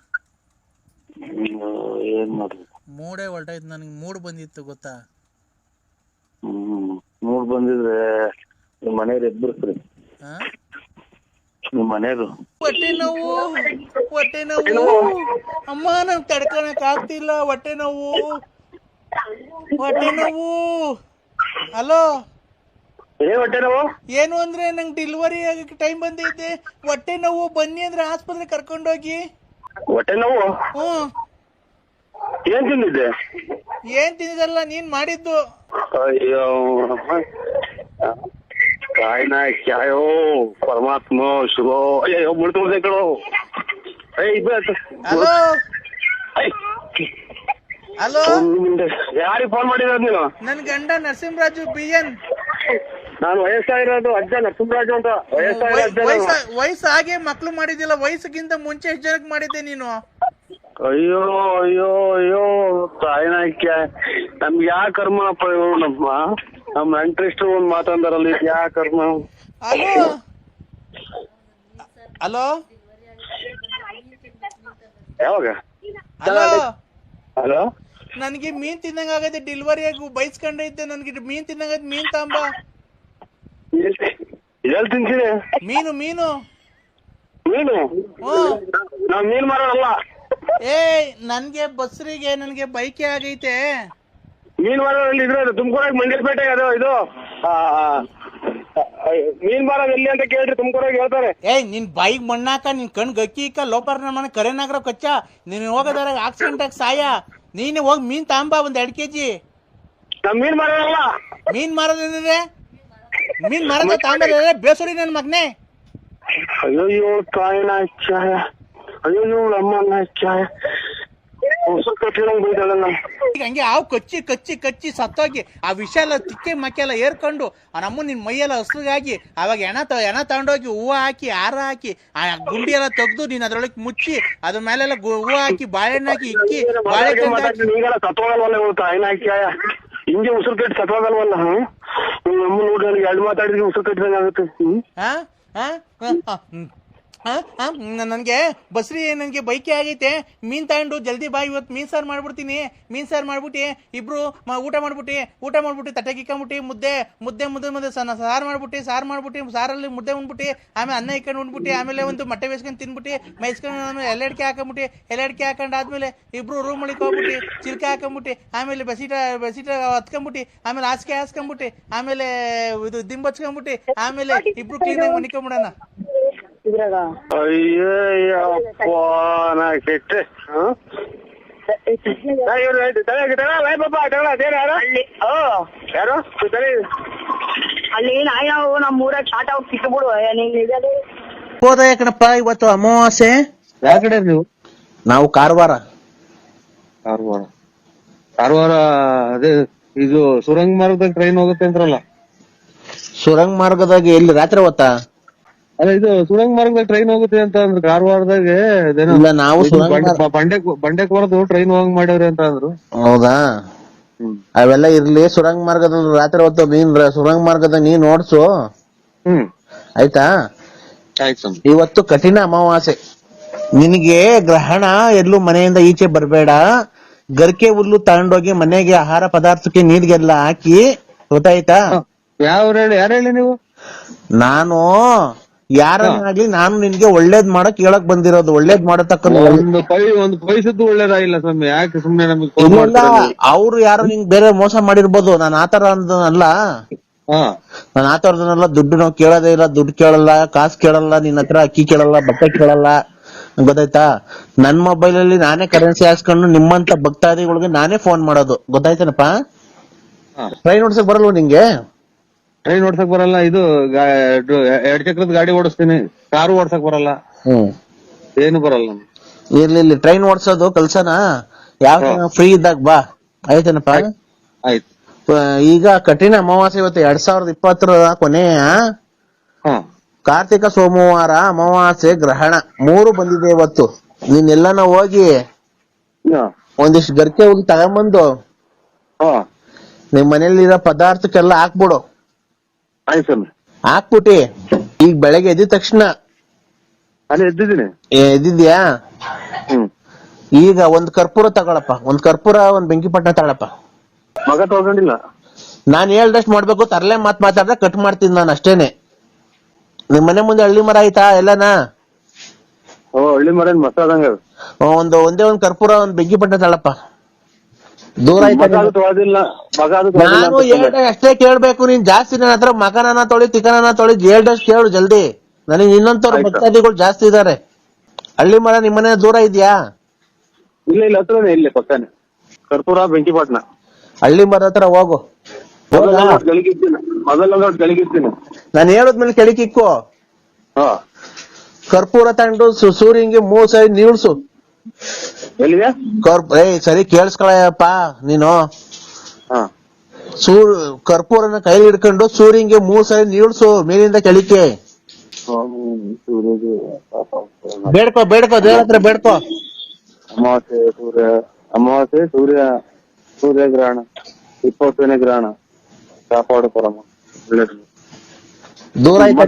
ಏನ್ ಮಾಡ್ರಿ ಮೂಡೇ ಹೊಲ್ಟೈತ್, ನನಗೆ ಮೂಡ್ ಬಂದಿತ್ತು ಗೊತ್ತಾ. ಮೂಡ್ ಬಂದಿದ್ರೆ ನಿಮ್ ಮನೆಯವ್ರು ಎದ್ಬಿಡ್ತ್ರಿ. ನಿಮ್ ಮನೆಯವ್ರು ಹೊಟ್ಟೆ ನೋವು ಅಮ್ಮ, ನಂಗೆ ತಡ್ಕೊಳಕ್ ಆಗ್ತಿಲ್ಲ. ಹೊಟ್ಟೆ ನೋವು. ಹಲೋ, ಹೊಟ್ಟೆ ನೋವು ಏನು ಅಂದ್ರೆ ನಂಗೆ ಡೆಲಿವರಿ ಆಗಕ್ಕೆ ಟೈಮ್ ಬಂದೈತೆ. ಹೊಟ್ಟೆ ನೋವು, ಬನ್ನಿ ಅಂದ್ರೆ ಆಸ್ಪತ್ರೆ ಕರ್ಕೊಂಡೋಗಿ. ಹೊಟ್ಟೆ ನೋವು? ಏನ್ ತಿಂದಿದ್ದೆ? ಏನ್ ತಿಂದಿದ್ದಲ್ಲ, ನೀನ್ ಮಾಡಿದ್ದು. ಅಯ್ಯೋ ಕಾಯ್ನ ಕ್ಯಾಯೋ ಪರಮಾತ್ಮ ಶುಭೋ. ಅಯ್ಯೋ ಮುಳ್ತು ಕಣೋ. ಹಲೋ ಹಲೋ, ಯಾರಿಗೆ ಫೋನ್ ಮಾಡಿರೋದು ನೀನು? ನನ್ ಗಂಡ ನರಸಿಂಹರಾಜು BN. ನಾನು ವಯಸ್ಸಾಗಿರೋದು ಅಜ್ಜ ನರಸಿಂಹರಾಜು ಅಂತ. ವಯಸ್ಸಾಗೆ ಮಕ್ಳು ಮಾಡಿದಿಲ್ಲ, ವಯಸ್ಸಿಗಿಂತ ಮುಂಚೆ ಎಷ್ಟು ಜನಕ್ಕೆ ಮಾಡಿದ್ದೆ ನೀನು? ಅಯ್ಯೋ ಅಯ್ಯೋ ಅಯ್ಯೋ ತಾಯಿನಾಕ್ಯ, ನಮ್ಗೆ ಯಾ ಕರ್ಮಪ್ಪ ಇವ್ರು. ನಮ್ಮ ಇಂಟ್ರೆಸ್ಟ್ ಒಂದ್ ಮಾತಾಡಲ್ಲ, ಯಾ ಕರ್ಮ. ಹಲೋ ಹಲೋ ಯಾವಾಗ? ಹಲೋ ಹಲೋ, ನನಗೆ ಮೀನ್ ತಿನ್ನಂಗ ಆಗೈತೆ. ಡೆಲಿವರಿ ಆಗಿ ಬೈಸ್ಕೊಂಡೈತೆ. ನನ್ಗೆ ಮೀನ್ ತಿನ್ನಂಗೈತೆ. ಮೀನ್ ತಾಂಬ. ಎಲ್ ತಿಂತೀನಿ? ಮೀನು ಮೀನು ನಾವ್ ಮೀನ್ ಮಾರೋಲ್ಲ. ನನ್ಗೆ ಬಸ್ರಿಗೆ ನನ್ಗೆ ಬೈಕೆ ಆಗೈತೆ. ಮೀನ್ ಮಾರೋಲ್ಲಿ ಇದ್ರೆ ತುಮಕೂರಾಗ ಮಂಡ್ಯಪೇಟೆ ಅದು ಇದು ಮೀನ್ ಮಾರೋದು ಎಲ್ಲಿ ಅಂತ ಕೇಳ್ರಿ, ತುಮಕೂರಾಗ ಹೇಳ್ತಾರೆ. ನಿನ್ ಬೈಕ್ ಮಣ್ಣಾಕ, ನಿನ್ ಕಣ್ ಗಕ್ಕಿ ಇಕ್ಕ ಲೋಪರ್ ಮನೆ ಕರೆನಾಗ್ರ ಕಚ್ಚ. ನೀನ್ ಹೋಗೋದ್ರಾಗ ಆಕ್ಸಿಡೆಂಟ್ ಆಗಿ ಸಾಯ. ನೀನೆ ಹೋಗಿ ಮೀನ್ ತಾಂಬ ಒಂದ್ 2 kg. ನಾವ್ ಮೀನ್ ಮಾರೋಲ್ಲ. ಮೀನ್ ಮಾರೋದೇನಿದೆ? ಮೀನ್ ಮಾರದ ತಾಂಬ ಬೇಸೋಡಿ ನನ್ ಮಗನೇ. ಅಯ್ಯೋ ತಾಯಿನ ಚಾಯ, ಅಯ್ಯೋ ಅಮ್ಮನ ಚಾಯ. ಹಂಗೆ ಹಾವು ಕಚ್ಚಿ ಕಚ್ಚಿ ಕಚ್ಚಿ ಸತ್ತೋಗಿ ಆ ವಿಷ ಎಲ್ಲ ತಿಕ್ಕೆ ಮಕ್ಕೆ ಎಲ್ಲ ಏರ್ಕೊಂಡು ನಮ್ಮನ್ ನಿನ್ ಮೈಯೆಲ್ಲ ಹಸ್ಲಿಗಾಗಿ ಅವಾಗ ಎಣ ತಗೊಂಡೋಗಿ ಹೂವು ಹಾಕಿ ಹಾರ ಹಾಕಿ ಆ ಗುಂಡಿ ಎಲ್ಲ ತೆಗ್ದು ನೀನ್ ಅದ್ರೊಳಗೆ ಮುಚ್ಚಿ ಅದ್ರ ಮೇಲೆಲ್ಲ ಹೂವು ಹಾಕಿ ಬಾಳೆಹಣ್ಣು ಹಾಕಿ ಇಕ್ಕಿ ಹಿಂಗೆ ಉಸಿರು ಕಟ್ಟಿ ಸತ್ವಾಗಲ್ವಲ್ಲ. ನಮ್ಮ ನೋಡಿ 2 ಮಾತಾಡಿದ್ರೆ ಉಸಿರು ಕಟ್ಟಿದಂಗ ಆಗುತ್ತೆ. ನನ್ಗೆ ಬಸ್ರಿ ನನ್ಗೆ ಬೈಕೆ ಆಗೈತೆ. ಮೀನ್ ತಗೊಂಡು ಜಲ್ದಿ ಬಾ, ಇವತ್ತು ಮೀನ್ ಸಾರು ಮಾಡ್ಬಿಡ್ತೀನಿ. ಮೀನ್ ಸಾರು ಮಾಡ್ಬಿಟ್ಟು ಇಬ್ರು ಊಟ ಮಾಡ್ಬಿಟ್ಟು ತಟ್ಟೆ ಕಿಕ್ಕೊಂಬಿಟ್ಟು ಮುದ್ದೆ ಸಾರು ಮಾಡ್ಬಿಟ್ಟು ಸಾರಲ್ಲಿ ಮುದ್ದೆ ಉಂಡ್ಬಿಟ್ಟು ಆಮೇಲೆ ಅನ್ನ ಇಕ್ಕೊಂಡು ಉಂಡ್ಬಿಟ್ಟು ಆಮೇಲೆ ಒಂದು ಮೊಟ್ಟೆ ಬೇಯಿಸ್ಕೊಂಡು ತಿನ್ಬಿಟ್ಟು ಮೇಯಿಸ್ಕೊಂಡು ಆಮೇಲೆ ಎಲೆಡ್ಕೆ ಹಾಕೊಂಡು ಆದ್ಮೇಲೆ ಇಬ್ರು ರೂಮ್ ಒಳಗೆ ಹೋಗ್ಬಿಟ್ಟು ಚಿಲ್ಕೆ ಹಾಕೊಂಬಿಟ್ಟು ಆಮೇಲೆ ಬಸೀಟ ಹತ್ಕೊಂಬಿಟ್ಟು ಆಮೇಲೆ ಹಾಸಿಗೆ ಹಾಸ್ಕೊಂಬಿಟ್ಟು ಆಮೇಲೆ ಇದು ದಿಂಬಚ್ಕೊಂಬಿಟ್ಟು ಆಮೇಲೆ ಇಬ್ರು ಕ್ಲೀನಾಗಿ ಮನಿಕೊಂಬಿಡೋಣ. ಅಯ್ಯಪ್ಪ ನಾ ಕೆಟ್ಟೆ. ಯಾರು ಅಲ್ಲಿ ನಾವು ನಮ್ಮೂರಾಗ ಶಾರ್ಟ್ ಔಟ್ ಸಿಕ್ಬಿಡು. ಹೋದಯ ಕಣಪ್ಪ, ಇವತ್ತು ಅಮಾವಾಸ್ಯೆ. ಯಾವ ಕಡೆ ನೀವು? ನಾವು ಕಾರವಾರ. ಅದೇ ಇದು ಸುರಂಗ ಮಾರ್ಗದಾಗ ಟ್ರೈನ್ ಹೋಗುತ್ತೆ ಅಂತಾರಲ್ಲ. ಸುರಂಗ ಮಾರ್ಗದಾಗ ಎಲ್ಲಿ ರಾತ್ರಿ ಹೊತ್ತಾ? ಅಲ್ಲ, ಇದು ಸುರಂಗ ಮಾರ್ಗದಾಗ ಟ್ರೈನ್ ಹೋಗುತ್ತೆ ಅಂತ ಅಂದ್ರು ಕಾರವಾರದಾಗ. ನಾವು ಬಂಡೆಕೋರದು ಟ್ರೈನ್ ಹೋಗಂಗ್ ಮಾಡ್ಯಾವ್ರಿ ಅಂತ ಅಂದ್ರು. ಹೌದಾ? ಅವೆಲ್ಲ ಇರ್ಲಿ. ಸುರಂಗ ಮಾರ್ಗದ ರಾತ್ರಿ ಹೊತ್ತು ನೀನ್ ಸುರಂಗ ಮಾರ್ಗದ ನೀನ್ ಓಡ್ಸು. ಆಯ್ತಾ? ಇವತ್ತು ಕಠಿಣ ಅಮಾವಾಸ್ಯೆ. ನಿನಗೆ ಗ್ರಹಣ, ಎಲ್ಲೂ ಮನೆಯಿಂದ ಈಚೆ ಬರ್ಬೇಡ. ಗರ್ಕೆ ಹುಲ್ಲು ತಗೊಂಡೋಗಿ ಮನೆಗೆ ಆಹಾರ ಪದಾರ್ಥಕ್ಕೆ ನೀರಿಗೆಲ್ಲ ಹಾಕಿ. ಗೊತ್ತಾಯ್ತಾ? ಯಾರು ಹೇಳಿ ನೀವು? ನಾನು ಯಾರನ್ನಾಗ್ಲಿ ನಾನು ನಿನ್ಗೆ ಒಳ್ಳೇದ್ ಮಾಡಕ್ ಹೇಳಕ್ ಬಂದಿರೋದು. ಒಳ್ಳೇದ್ ಮಾಡತಕ್ಕ ಒಂದು ಪೈಸದ್ದು ಒಳ್ಳೇದಾಗಿಲ್ಲ ಸ್ವಾಮಿ. ಯಾಕೆ ಸುಮ್ನೆ ನಮಗೆ ಅವ್ರು ಯಾರು ನಿಂಗ್ ಬೇರೆ ಮೋಸ ಮಾಡಿರ್ಬೋದು. ನಾನು ಆತರ ಅಲ್ಲ. ಹಾ ನಾನು ಆತರದನ್ನೆಲ್ಲ ದುಡ್ಡು ನಾವು ಕೇಳೋದೇ ಇಲ್ಲ, ದುಡ್ಡು ಕೇಳಲ್ಲ, ಕಾಸು ಕೇಳಲ್ಲ, ನಿನ್ನ ಹತ್ರ ಅಕ್ಕಿ ಕೇಳಲ್ಲ, ಬಟ್ಟೆ ಕೇಳಲ್ಲ, ಗೊತ್ತಾಯ್ತಾ? ನನ್ ಮೊಬೈಲ್ ಅಲ್ಲಿ ನಾನೇ ಕರೆನ್ಸಿ ಹಾಕ್ಸ್ಕೊಂಡು ನಿಮ್ಮಂತ ಭಕ್ತಾದಿಗಳಿಗೆ ನಾನೇ ಫೋನ್ ಮಾಡೋದು, ಗೊತ್ತಾಯ್ತೇನಪ್ಪ? ಹಾ. ಟ್ರೈನ್ ಓಡ್ಸಕ್ ಬರಲ್ವ ನಿಂಗೆ? ಟ್ರೈನ್ ಓಡ್ಸಕ್ ಬರಲ್ಲ. ಇದು 2 ಚಕ್ರದ ಗಾಡಿ ಓಡಿಸ್ತೀನಿ, ಕಾರು ಓಡ್ಸಕ್ ಬರಲ್ಲ, ಏನು ಬರಲ್ಲ ನಮ್ಗೆ. ಇರ್ಲಿ ಟ್ರೈನ್ ಓಡ್ಸೋದು ಕಲ್ಸನ, ಯಾವ ಫ್ರೀ ಇದ್ದಾಗ ಬಾ, ಆಯ್ತೇನಪ್ಪ? ಆಯ್ತು. ಈಗ ಕಠಿಣ ಅಮಾವಾಸ್ಯೆ ಇವತ್ತು 2020 ಕೊನೆಯ ಹಾ ಕಾರ್ತಿಕ ಸೋಮವಾರ, ಅಮಾವಾಸ್ಯೆ, ಗ್ರಹಣ 3 ಬಂದಿದೆ ಇವತ್ತು. ನೀನೆಲ್ಲನ ಹೋಗಿ ಹಾ ಒಂದಿಷ್ಟು ಗರಿಕೆ ಹೋಗಿ ತಗೊಂಬಂದು ಹಾ ನಿಮ್ ಮನೇಲಿರೋ ಪದಾರ್ಥಕ್ಕೆಲ್ಲ ಹಾಕ್ಬಿಡು. ಆಯ್ತು ಸ್ವಾಮಿ. ಹಾಕ್ಬಿಟ್ಟಿ ಈಗ ಬೆಳಗ್ಗೆ ಎದ್ದ ತಕ್ಷಣ ಅಲ್ಲಿ ಎದ್ದಿದ್ದೀನಿ. ಎದ್ದಿದ್ಯಾ? ಹ್ಮ್. ಈಗ ಒಂದ್ ಕರ್ಪೂರ ತಗೊಳಪ್ಪ, ಒಂದ್ ಕರ್ಪೂರ, ಒಂದ್ ಬೆಂಕಿ ಪಟ್ಟ ತಗೊಳಪ್ಪ. ಮಗ ತಗೊಂಡಿಲ್ಲ. ನಾನ್ ಹೇಳ್ದಷ್ಟು ಮಾಡ್ಬೇಕು, ತರಲೆ ಮಾತಾಡ್ರೆ ಕಟ್ ಮಾಡ್ತೀನಿ ನಾನು, ಅಷ್ಟೇನೆ. ನಿಮ್ ಮನೆ ಮುಂದೆ ಹಳ್ಳಿ ಮರ ಆಯ್ತಾ ಎಲ್ಲನಾ? ಓ, ಹಳ್ಳಿ ಮರ ಮಸಾದಂಗ. ಒಂದೇ ಒಂದ್ ಕರ್ಪೂರ, ಒಂದ್ ಬೆಂಕಿ ಪಟ್ಟ ತಗೊಳಪ್ಪ. ದೂರ ಆಯ್ತಾ? ನಾನು ಹೇಳ್ದೆ ಅಷ್ಟೇ ಕೇಳ್ಬೇಕು ನೀನ್, ಜಾಸ್ತಿ ನನ್ನ ಹತ್ರ ಮಕನನ ತೊಳಿ ತಿಕನನ ತೊಳಿ ಹೇಳ್ದಷ್ಟು ಕೇಳು ಜಲ್ದಿ. ನನಗೆ ಇನ್ನೊಂತವ್ರ ಭಕ್ತಾದಿಗಳು ಜಾಸ್ತಿ ಇದಾರೆ. ಹಳ್ಳಿ ಮರ ನಿಮ್ಮನೆ ದೂರ ಇದ್ಯಾ? ಇಲ್ಲ ಹತ್ರನೇ, ಇಲ್ಲಿ ಪಕ್ಕನೆ ಕರ್ಪೂರ ಬೆಂಕಿ ಪಟ್ನ. ಹಳ್ಳಿ ಮರ ಹತ್ರ ಹೋಗು. ಗಳಿಗಿರ್ತೀನಿ. ನಾನು ಹೇಳದ್ಮೇಲೆ ಕೆಳಕಿಕ್ಕು. ಹಾ. ಕರ್ಪೂರ ತಗೊಂಡು ಸೂರ್ಯಂಗೆ 3 ಸರಿ ನೀಳ್ಸು. ಎಲ್ಲಿದೆ? ಸರಿ ಕೇಳಿಸ್ಕೊಳಪ್ಪ ನೀನು. ಹಾ. ಕರ್ಪೂರನ ಕೈಲಿ ಹಿಡ್ಕೊಂಡು ಸೂರ್ಯಂಗೆ 3 ಸರಿ ನೀಳ್ಸು, ಮೇಲಿಂದ ಕೆಳಕ್ಕೆ. ಬೇಡ್ಕೋ ದೇವ್ರ ಹತ್ರ ಬೇಡ್ಕೋ. ಅಮಾವಾಸ್ಯೆ ಸೂರ್ಯ ಗ್ರಹಣ, 20ನೇ ಗ್ರಹಣ, ಕಾಪಾಡು ಪರಮ. ದೂರ ಆಯ್ತಾ?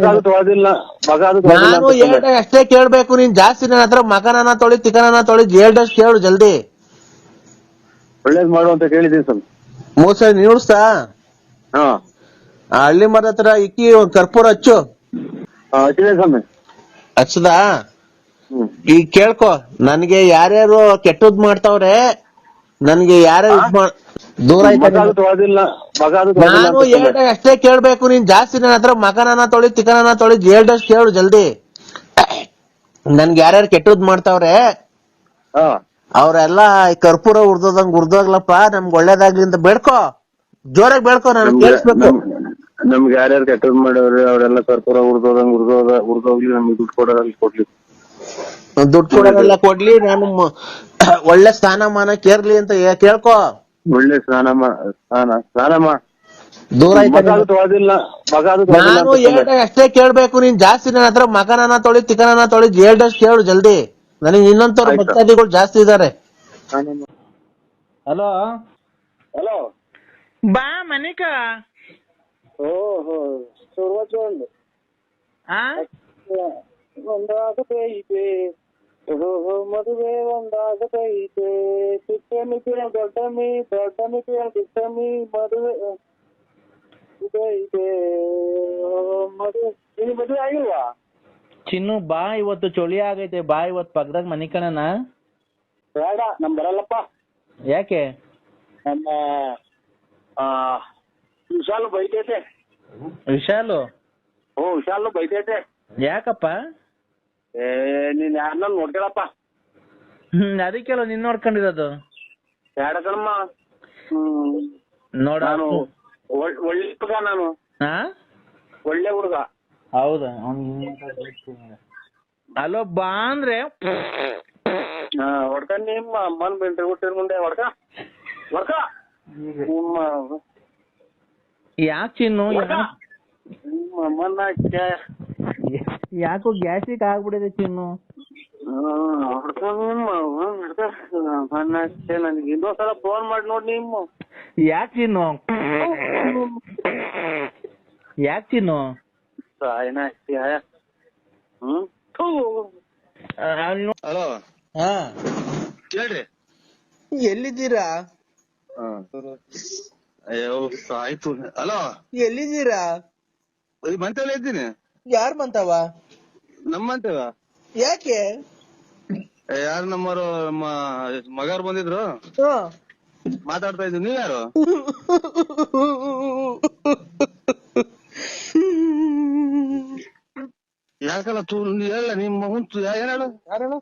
ನಾನು ಹೇಳ್ದೆ ಅಷ್ಟೇ ಕೇಳ್ಬೇಕು ನೀನ್, ಜಾಸ್ತಿ ನನ್ನ ಹತ್ರ ಮಕನನ ತೊಳಿ ತಿಕನನ ತೊಳಿ ಹೇಳ್ದಷ್ಟು ಕೇಳು ಜಲ್ದಿ. ಒಳ್ಳೇದ್ ಮಾಡು ಅಂತ ಕೇಳಿದೀನಿ ಸ್ವಾಮಿ. 3 ಸರಿ ನೀಳ್ಸ್ತಾ? ಹಾ. ಹಳ್ಳಿ ಮರದ ಹತ್ರ ಇಕ್ಕಿ ಒಂದ್ ಕರ್ಪೂರ ಹಚ್ಚು. ಹಚ್ಚಿದೆ ಸ್ವಾಮಿ. ಹಚ್ಚದಾ? ಹ್ಮ್. ಈಗ ಕೇಳ್ಕೊ, ನನ್ಗೆ ಯಾರ್ಯಾರು ಕೆಟ್ಟದ್ ಮಾಡ್ತಾವ್ರೆ, ನನ್ಗೆ ಯಾರ್ಯಾರು ದೂರ ಆಯ್ತಾ? ನಾನು ಹೇಳ್ದೆ ಅಷ್ಟೇ ಕೇಳ್ಬೇಕು ನೀನ್, ಜಾಸ್ತಿ ನನ್ನ ಹತ್ರ ಮಕನನ ತೊಳಿ ತಿಕನನ ತೊಳಿ ಹೇಳ್ದಷ್ಟು ಕೇಳು ಜಲ್ದಿ. ನನ್ಗೆ ಯಾರ್ಯಾರು ಕೆಟ್ಟದ್ ಮಾಡ್ತಾವ್ರೆ ಅವ್ರೆಲ್ಲ ಕರ್ಪೂರ ಉರ್ದೋಗ್ಲಪ್ಪ, ನಮ್ಗೆ ಒಳ್ಳೇದಾಗ್ಲಿ ಅಂತ ಬೇಡ್ಕೋ, ಜೋರಾಗಿ ಬೇಡ್ಕೋ, ನಾನು ಕೇಳಿಸ್ಬೇಕು. ನಮ್ಗೆ ಯಾರ್ಯಾರು ಕೆಟ್ಟದ್ ಮಾಡವ್ರೆ ಅವರೆಲ್ಲ ಕರ್ಪೂರ ಉರ್ದೋಗ್ಲಿ, ನಮ್ಗೆ ದುಡ್ಡು ಕೊಡ್ಲಿ. ದುಡ್ಡು ಕೊಡೋರೆಲ್ಲ ಕೊಡ್ಲಿ, ನಾನು ಒಳ್ಳೆ ಸ್ಥಾನಮಾನ ಕೇರ್ಲಿ ಅಂತ ಕೇಳ್ಕೊ. ಒಳ್ಳೆ ಸ್ನಾನ ದೂರ ಆಯ್ತಾ? ನಾನು ಹೇಳ್ದೆ ಅಷ್ಟೇ ಕೇಳ್ಬೇಕು ನೀನ್, ಜಾಸ್ತಿ ನನ್ನ ಹತ್ರ ಮಕನನ ತೊಳಿ ತಿಕನನ ತೊಳಿ ಹೇಳ್ದಷ್ಟು ಕೇಳು ಜಲ್ದಿ. ನನಗೆ ಇನ್ನೊಂತವ್ರ ಭಕ್ತಾದಿಗಳು ಜಾಸ್ತಿ ಇದಾರೆ. ಹಲೋ ಹಲೋ, ಬಾ ಮನಿಕ. ಓಹೋ, ಒಂದಾಗತೈತೆ, ಓಹೋ ಮದುವೆ ಒಂದಾಗತೈತೆ, ಚಿಕ್ಕಮಿ ದೊಡ್ಡಮಿ ಚಿಕ್ಕಮಿ ಮದುವೆ ಐತೆ. ಮದುವೆ ಆಗಿಲ್ವಾ? ಚಿನ್ನು ಬಾ, ಇವತ್ತು ಚಳಿ ಆಗೈತೆ, ಬಾ ಇವತ್ತು ಪಕ್ಕದಾಗ ಮನಿಕಣನ. ಬೇಡ, ನಮ್ ಬರಲ್ಲಪ್ಪ. ಯಾಕೆ? ನಮ್ಮ ವಿಶಾಲು ಬೈತೈತೆ. ವಿಶಾಲು? ವಿಶಾಲು ಬೈತೈತೆ. ಯಾಕಪ್ಪ? ನೀನ್ ಯಾರನ್ನ ನೋಡ್ಕೊಳಪ್ಪ. ಅದಕ್ಕೆಲ್ಲ ನಿನ್ ನೋಡ್ಕೊಂಡಿರೋದು. ಬೇಡ ಕಣಮ್ಮ. ನೋಡ, ನಾನು ಒಳ್ಳೆ ಹುಡುಗ, ನಾನು ಒಳ್ಳೆ ಹುಡುಗ. ಹೌದಾ? ಅಲೋ ಬಾ ಅಂದ್ರೆ ಹೊಡ್ಕ, ನಿಮ್ಮ ಅಮ್ಮನ್ ಬಿಂಟ್ರಿ ಹುಟ್ಟಿರ ಮುಂದೆ ಹೊಡ್ಕ ನಿಮ್ಮ. ಯಾಕೆ ಚಿನ್ನು? ನಿಮ್ಮ ಅಮ್ಮನ್ನ ಯಾಕೋ ಗ್ಯಾಸ್ಟ್ರಿಕ್ ಆಗ್ಬಿಡಿದೆ ಚಿನ್ನು. ಹೊಡ್ಕ ನಿಮ್ಮ ನನಗೆ ಇನ್ನೊಂದ್ಸಲ ಫೋನ್ ಮಾಡಿ ನೋಡಿ ನಿಮ್ಮ. ಯಾಕೆ ಚಿನ್ನು? ಹಲೋ, ಹೇಳ್ರಿ. ಎಲ್ಲಿದ್ದೀರಾ? ಅಯ್ಯೋ ಆಯ್ತು. ಹಲೋ, ಎಲ್ಲಿದ್ದೀರಾ? ಮಂತೇವ ಇದ್ದೀನಿ. ಯಾರ್ ಬಂತವ? ನಮ್ಮಂತೇವ. ಯಾಕೆ? ಯಾರು ನಮ್ಮರು, ನಮ್ಮ ಮಗಾರು ಬಂದಿದ್ರು, ಮಾತಾಡ್ತಾ ಇದ್ವಿ. ನೀವ್ ಯಾರು? ಯಾಕಲ್ಲ ತೂ ಹೇಳ ನಿಮ್ ಮಗನ್ ಏನ್ ಹೇಳು ಯಾರು ಹೇಳು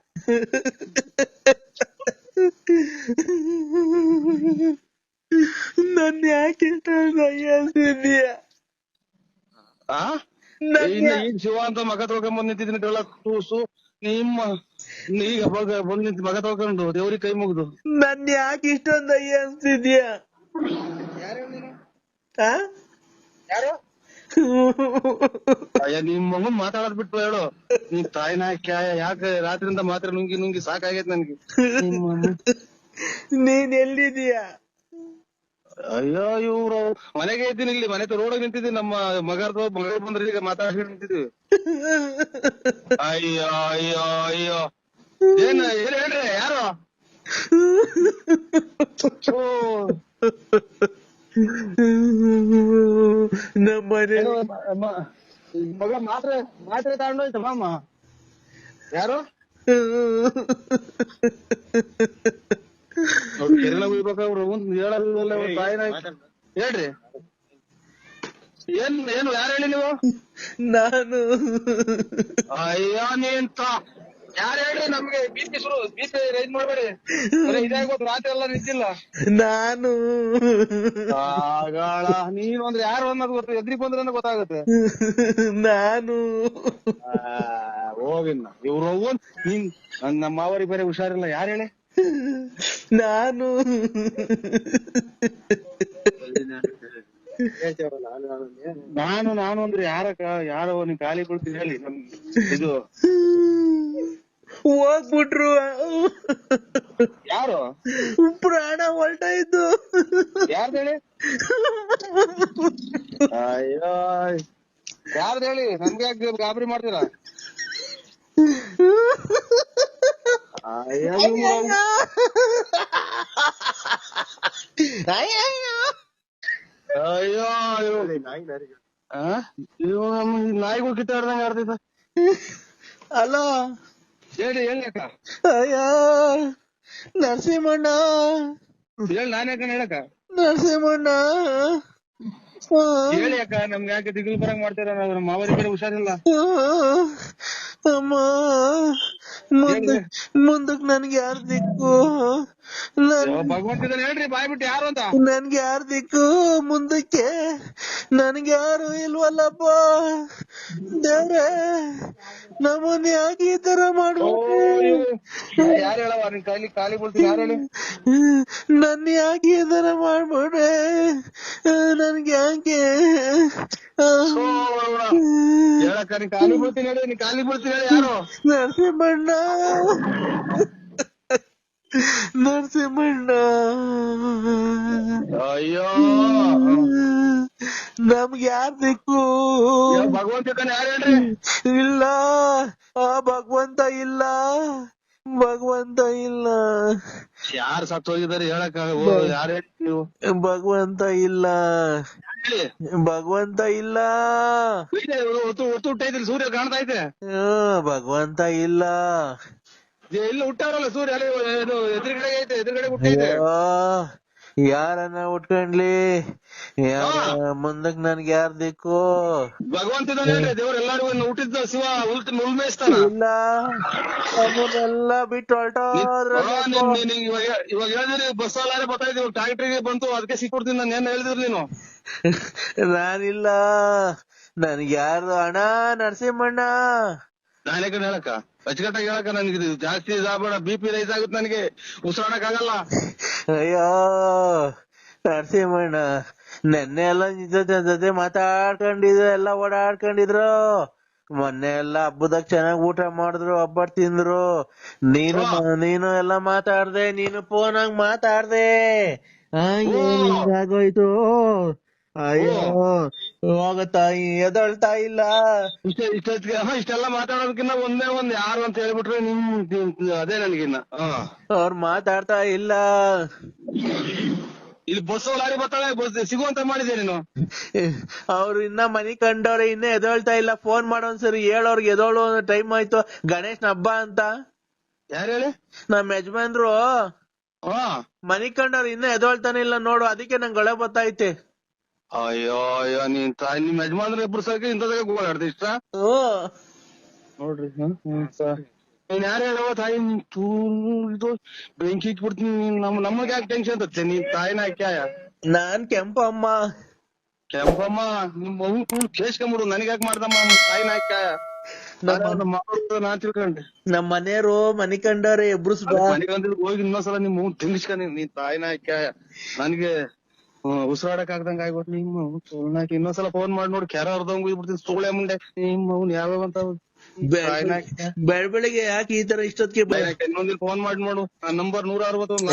ನನ್ ಯಾಕೆ ಅಯ್ಯಸ್ತಿದ್ಯಾ ಆ ಈಗ ಶಿವ ಅಂತ ಮಗ ತೊಳ್ಕೊಂಡ್ ನಿಂತಿದ್ದೀನಿ ಕೂಸು ನಿಮ್ಮ ಈಗ ಬಂದ್ ನಿಂತ ಮಗ ತೊಳ್ಕೊಂಡು ದೇವ್ರಿಗೆ ಕೈ ಮುಗ್ದು ನನ್ ಯಾಕೆ ಇಷ್ಟೊಂದು ಅಯ್ಯಸ್ತಿದ್ಯಾ ಯಾರು ಅಯ್ಯ ನಿಮ್ ಮಗನ್ ಮಾತಾಡೋದ್ ಬಿಟ್ಟು ಹೇಳು ನೀನ್ ತಾಯಿನ ಯಾಕೆ ರಾತ್ರಿಯಿಂದ ಮಾತ್ರ ನುಂಗಿ ನುಂಗಿ ಸಾಕಾಗೈತ್ ನನ್ಗೆ ನೀನ್ ಎಲ್ಲಿದೀಯಾ ಅಯ್ಯೋ ಇವ್ರು ಮನೆಗೆ ಇದ್ದೀನಿ ಇಲ್ಲಿ ಮನೆ ರೋಡ್ ನಿಂತಿದ್ದೀನಿ ನಮ್ಮ ಮಗ ಬಂದ್ರೆ ಈಗ ಮಾತಾಡ್ಕೊಂಡು ನಿಂತಿದ್ವಿ ಅಯ್ಯೋ ಅಯ್ಯೋ ಅಯ್ಯೋ ಏನ್ ಹೇಳ್ರಿ ಯಾರು ನಮ್ಮನೆ ಮಗ ಮಾತ್ರೆ ತಗೊಂಡೋಯ್ತ ಮಾಮ ಯಾರು ಕೆರೆನ ಉಯ್ಬೇಕಾವ್ರು ಹೇಳಲ್ಲ ತಾಯಿನ ಹೇಳ್ರಿ ಏನು ಯಾರು ಹೇಳಿ ನೀವು ನಾನು ಅಯ್ಯೋ ನೀಂತ ಯಾರು ಹೇಳಿ ನಮ್ಗೆ ಬೀಚ್ ರೈಸ್ ಮಾಡ್ಬೇಡಿ ಇದಾಗೋದು ರಾತ್ರಿ ಎಲ್ಲ ನಿಂತಿಲ್ಲ ನಾನು ಆಗಾಳ ನೀನು ಅಂದ್ರೆ ಯಾರು ಅನ್ನೋದು ಗೊತ್ತು ಎದ್ರಿಗೆ ಬಂದ್ರೆ ಗೊತ್ತಾಗುತ್ತೆ ನಾನು ಹೋಗಿನ್ನ ಇವ್ರು ನೀನ್ ನಮ್ಮ ಮಾವರಿಗೆ ಬೇರೆ ಹುಷಾರಿಲ್ಲ ಯಾರು ಹೇಳಿ ನಾನು ನಾನು ಅಂದ್ರೆ ಯಾರೋ ನಿನ್ ಖಾಲಿ ಕೊಡ್ತೀನಿ ಹೇಳಿ ನಮ್ ಇದು ಹೋಗ್ಬಿಟ್ರು ಯಾರು ಪ್ರಾಣ ಹೊರಟಾಯ್ತು ಯಾರ್ದು ಹೇಳಿ ಅಯ್ಯೋ ಯಾರ್ದು ಹೇಳಿ ನಮ್ಗೆ ಯಾಕೆ ಗಾಬರಿ ಮಾಡ್ತೀರಾ ಅಯ್ಯೋ ನಾಯಿಗಳು ಕಿತ್ತಾಡ್ದಂಗ ಆಡ್ತೈತ ಅಲೋ ಹೇಳಿ ಅಕ್ಕ ಅಯ್ಯೋ ನರಸಿಂಹಣ್ಣ ಹೇಳಿ ನಾನ್ ಯಾಕ ಹೇಳಕ್ಕ ನರಸಿಂಹಣ್ಣ ಹೇಳಿ ಅಕ್ಕ ನಮ್ಗೆ ಯಾಕೆ ದಿಗಿಲ್ ಬರಂಗ್ ಮಾಡ್ತೀರ ನಮ್ಮ ಮಾವರಿ ಬೇರೆ ಹುಷಾರಿಲ್ಲ ಅಮ್ಮ ಮುಂದಕ್ ನನ್ಗೆ ಯಾರ್ ದಿಕ್ಕು ಭಗವಂತಿದ್ದಾನೆ ಹೇಳ್ರಿ ಬಾಯ್ಬಿಟ್ಟು ಯಾರು ಅಂತ ನನ್ಗೆ ಯಾರ್ ದಿಕ್ಕು ಮುಂದಕ್ಕೆ ನನ್ಗೆ ಯಾರು ಇಲ್ವಲ್ಲಪ್ಪ ದೇವ್ರೆ ನಮ್ಮನ್ ಯಾಕೆ ಈ ತರ ಮಾಡ್ಬೇಕು ಯಾರು ಹೇಳವ ನಿನ್ ಖಾಲಿ ಬಿಡ್ತೀನಿ ಯಾರು ಹೇಳಿ ನನ್ ಯಾಕೆ ಈ ತರ ಮಾಡ್ಬಿಡ್ರೆ ನನ್ಗೆ ಯಾಕೆ ಹೇಳಕ್ಕ ನೀನ್ ಖಾಲಿ ಬಿಡ್ತೀನಿ ಹೇಳಿ ನೀನ್ ಖಾಲಿ ಬಿಡ್ತೀನಿ ಹೇಳಿ ಯಾರು ನರಸಿಂಹಣ್ಣ ನರಸಿಂಹಣ್ಣ ಅಯ್ಯೋ ನಮ್ಗೆ ಯಾರ್ ದಿಕ್ಕು ಭಗವಂತ ಯಾರು ಹೇಳ್ರಿ ಇಲ್ಲ ಭಗವಂತ ಇಲ್ಲ ಭಗವಂತ ಇಲ್ಲ ಯಾರು ಸತ್ತು ಹೋಗಿದಾರೆ ಹೇಳಕ್ಕ ಯಾರು ಹೇಳಿ ನೀವು ಭಗವಂತ ಇಲ್ಲ ಹೇಳಿ ಭಗವಂತ ಇಲ್ಲ ಹೊತ್ತು ಹುಟ್ಟೈತಿ ಸೂರ್ಯ ಕಾಣ್ತಾ ಐತೆ ಭಗವಂತ ಇಲ್ಲ ಎಲ್ಲ ಹುಟ್ಟಾರಲ್ಲ ಸೂರ್ಯ ಎದುರುಗಡೆ ಐತೆ ಎದುರುಗಡೆ ಹುಟ್ಟೈತೆ ಯಾರನ್ನ ಉಟ್ಕೊಂಡ್ಲಿ ಮುಂದಕ್ ನನ್ಗೆ ಯಾರ್ ದಿಕ್ಕು ಭಗವಂತ ಹೇಳ್ರಿ ದೇವ್ರ ಎಲ್ಲಾರಿಗೂ ಹುಟ್ಟಿದ್ದ ಶಿವ ಉಳ್ಮೇಯಿಸ್ತಾನ ಇಲ್ಲ ನಮ್ಮನ್ನೆಲ್ಲ ಬಿಟ್ಟು ಹೊರಟೋದ್ರ ಇವಾಗ ಹೇಳಿದ್ರಿ ಬಸ್ ಅಲ್ಲಾರೆ ಬರ್ತಾಯಿದ್ವಿ ಟ್ರಾಕ್ಟ್ರಿಗೆ ಬಂತು ಅದಕ್ಕೆ ಸಿಕ್ಕೊಡ್ತೀನಿ ನಾನು ಏನ್ ಹೇಳಿದ್ರಿ ನೀನು ನಾನಿಲ್ಲ ನನ್ಗೆ ಯಾರ್ದು ಅಣ್ಣ ನರಸಿಂಹಣ್ಣ ನಾನೇ ಕಡೆ ಹೇಳಕ್ಕ ಅಚ್ಚುಕಟ್ಟಾಗಿ ಹೇಳಕ್ಕ ನನ್ಗೆ ಜಾಸ್ತಿ ಇದಾಗಬೇಡ BP ರೈಸ್ ಆಗುತ್ತೆ ನನಗೆ ಉಸಿರಾಡಕ್ ಆಗಲ್ಲ ಅಯ್ಯೋ ನರಸಿಂಹಣ್ಣ ನೆನ್ನೆ ಎಲ್ಲ ಜೊತೆ ಮಾತಾಡ್ಕೊಂಡಿದ್ರು ಎಲ್ಲ ಓಡಾಡ್ಕೊಂಡಿದ್ರು ಮೊನ್ನೆ ಎಲ್ಲ ಹಬ್ಬದಾಗ ಚೆನ್ನಾಗ್ ಊಟ ಮಾಡಿದ್ರು ಹಬ್ಬಟ್ ತಿಂದ್ರು ನೀನು ಎಲ್ಲ ಮಾತಾಡ್ದೆ ನೀನು ಫೋನಾಗ್ ಮಾತಾಡ್ದೆ ಆಗೋಯ್ತು ಅಯ್ಯೋ ಹೋಗತ್ತಾ ಎದಳ್ತಾ ಇಲ್ಲ ಇಷ್ಟೆಲ್ಲ ಮಾತಾಡೋದಕ್ಕಿನ್ನ ಒಂದ್ ಯಾರು ಅಂತ ಹೇಳ್ಬಿಟ್ರೆ ನಿಮ್ ಅದೇ ನನ್ಗಿನ್ನ ಅವ್ರು ಮಾತಾಡ್ತಾ ಇಲ್ಲ ಇಲ್ಲಿ ಬಸ್ ಲಾರಿ ಬರ್ತಾಳೆ ಬಸ್ ಸಿಗುವಂತ ಮಾಡಿದ್ಯಾ ನೀನು ಅವ್ರು ಇನ್ನ ಮನಿ ಕಂಡವ್ರೆ ಇನ್ನ ಎದಳ್ತಾ ಇಲ್ಲ ಫೋನ್ ಮಾಡೋನ್ಸರಿ ಹೇಳೋರ್ಗೆ ಎದೋಳು ಟೈಮ್ ಆಯ್ತು ಗಣೇಶನ ಹಬ್ಬ ಅಂತ ಯಾರು ಹೇಳಿ ನಮ್ ಯಜಮಾನ್ರು ಮನಿ ಕಂಡವ್ರು ಇನ್ನ ಎದೋಳ್ತಾನೆ ಇಲ್ಲ ನೋಡು ಅದಕ್ಕೆ ನಂಗೆ ಗಳೆ ಬತ್ತೈತೆ ಅಯ್ಯೋ ಅಯ್ಯೋ ನಿಮ್ ಯಜಮಾನ್ರ ಇಬ್ರು ಸರ್ಕ ಇಂಥದಾಗ ಓಡಾಡ್ದೆ ಇಷ್ಟ ನೋಡ್ರಿ ನೀನ್ ಯಾರು ಹೇಳವ ತಾಯಿ ತೂ ಇದು ಬೆಂಕಿ ಇಟ್ಬಿಡ್ತೀನಿ ನಮಗೆ ಯಾಕೆ ಟೆನ್ಷನ್ ತತ್ತೆ ನೀನ್ ತಾಯಿನ ಹಾಕ್ಯಾಯ ನಾನ್ ಕೆಂಪಮ್ಮ. ಕೆಂಪಮ್ಮ ನಿಮ್ ಮಗು ಕೇಸ್ಕೊಂಬಿಡು ನನಗ್ ಯಾಕೆ ಮಾಡ್ದಮ್ಮ ತಾಯಿನ ಹಾಕ್ಯಾಯ ನಾನ್ ತಿಳ್ಕೊಂಡೆ ನಮ್ ಮನೆಯವರು ಮನಿ ಕಂಡವ್ರೆ ಎಬ್ರುಸ್ ಬಾ. ಮನೆಗೆ ಹೋಗಿ ಇನ್ನೊಂದ್ಸಲ ನಿಮ್ ಮಗು ತಿಂಗಿಸ್ಕೊಂಡಿ ನೀನ್ ತಾಯಿನ ಹಾಕ್ಯಾಯ ನನ್ಗೆ ಉಸಿರಾಡಕ್ ಆಗ್ದಂಗ ಆಗ್ಬಿಟ್ಟು ನಿಮ್ಮ ಇನ್ನೊಂದ್ಸಲ ಫೋನ್ ಮಾಡಿ ನೋಡಿ ಕೆರ ಅರ್ಧಂಗ್ ಬಿಡ್ತೀನಿ ಸುಳ್ಳೆ ಮುಂಡೆ ನಿಮ್ ಮಗನ್ ಯಾವ್ಯಾವ ಅಂತ ಬೆಳ್ ಬೆಳಿಗ್ಗೆ ಯಾಕೆ ಈ ತರ ಇಷ್ಟೊತ್ತಿಗೆ ಇನ್ನೊಂದಿನ ಫೋನ್ ಮಾಡಿ ನೋಡು ನಂಬರ್ 160